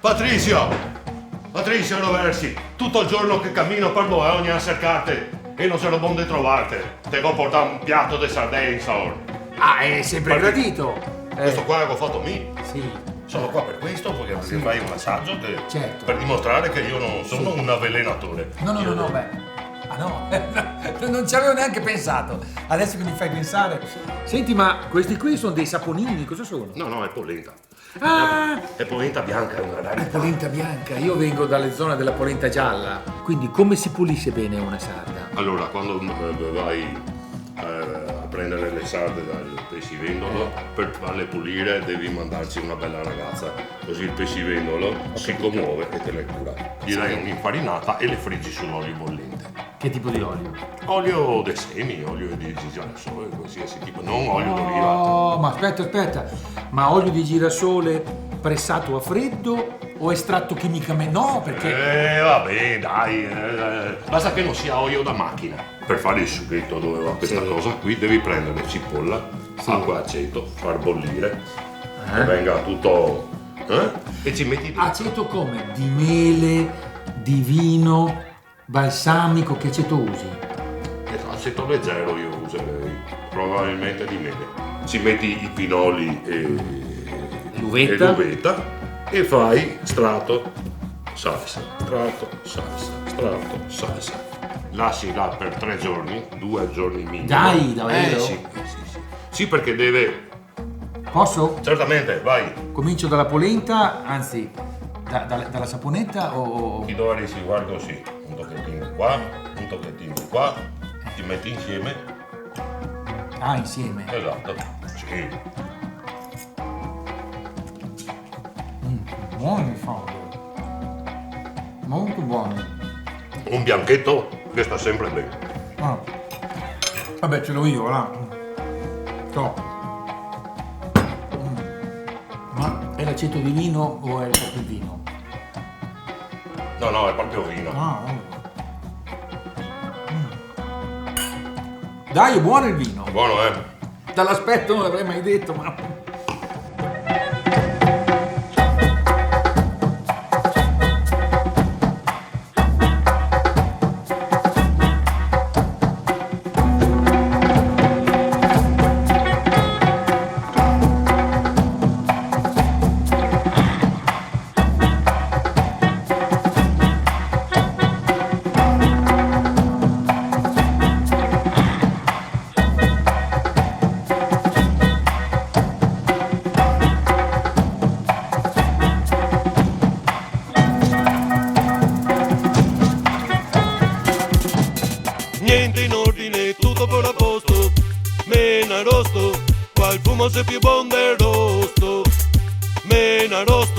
Patrizio Roversi, tutto il giorno che cammino per Bologna a cercarti e non sono buono di trovarti. Te devo portare un piatto di sardine, Saul. Ah, è sempre gradito. Questo qua che ho fatto me. Sì. Sono qua per questo, perché fai un assaggio Certo. per dimostrare che io non sono un avvelenatore. No, beh. Ah no, non ci avevo neanche pensato. Adesso che mi fai pensare. Senti, ma questi qui sono dei saponini, cosa sono? No, è polenta. Ah! È polenta bianca, è una È rarità. polenta bianca, io vengo dalle zone della polenta gialla. Quindi come si pulisce bene una sarda? Allora, quando vai a prendere le sarde dal pescivendolo, per farle pulire devi mandarci una bella ragazza, così il pescivendolo si commuove e te le cura. Gli dai un'infarinata e le friggi sull'olio bollente. Che tipo di olio? Olio dei semi, olio di girasole, qualsiasi tipo, non olio d'oliva. Oh, ma aspetta. Ma olio di girasole pressato a freddo o estratto chimicamente? No, perché... Vabbè, dai, basta che non sia olio da macchina. Per fare il sughetto dove va questa cosa qui devi prendere cipolla, acqua e aceto, far bollire, che venga tutto... e ci metti dentro. Aceto come? Di mele, di vino, balsamico, che aceto usi? Aceto leggero io userei, probabilmente di mele. Ci metti i pinoli e L'uvetta. e fai strato, salsa, strato, salsa, strato, salsa. Lasci là per 3 giorni, 2 giorni minimo. Dai, davvero? Sì. Sì, perché deve... Posso? Certamente, vai. Comincio dalla polenta, anzi, dalla saponetta o... Ti do guarda così, un tocchettino qua, un tocchettino qua, ti metti insieme. Ah, insieme. Esatto, sì. Buoni Fabio. Molto buoni. Un bianchetto che sta sempre bene. Ah. Vabbè, ce l'ho io, là. So. Ma è l'aceto di vino o è proprio il vino? No, è proprio vino. Ah. Dai, è buono il vino. Buono, Dall'aspetto non l'avrei mai detto, ma... Niente in ordine, tutto per a posto. Mena rosto, qua il fumo se più buon del rosto. Mena rosto.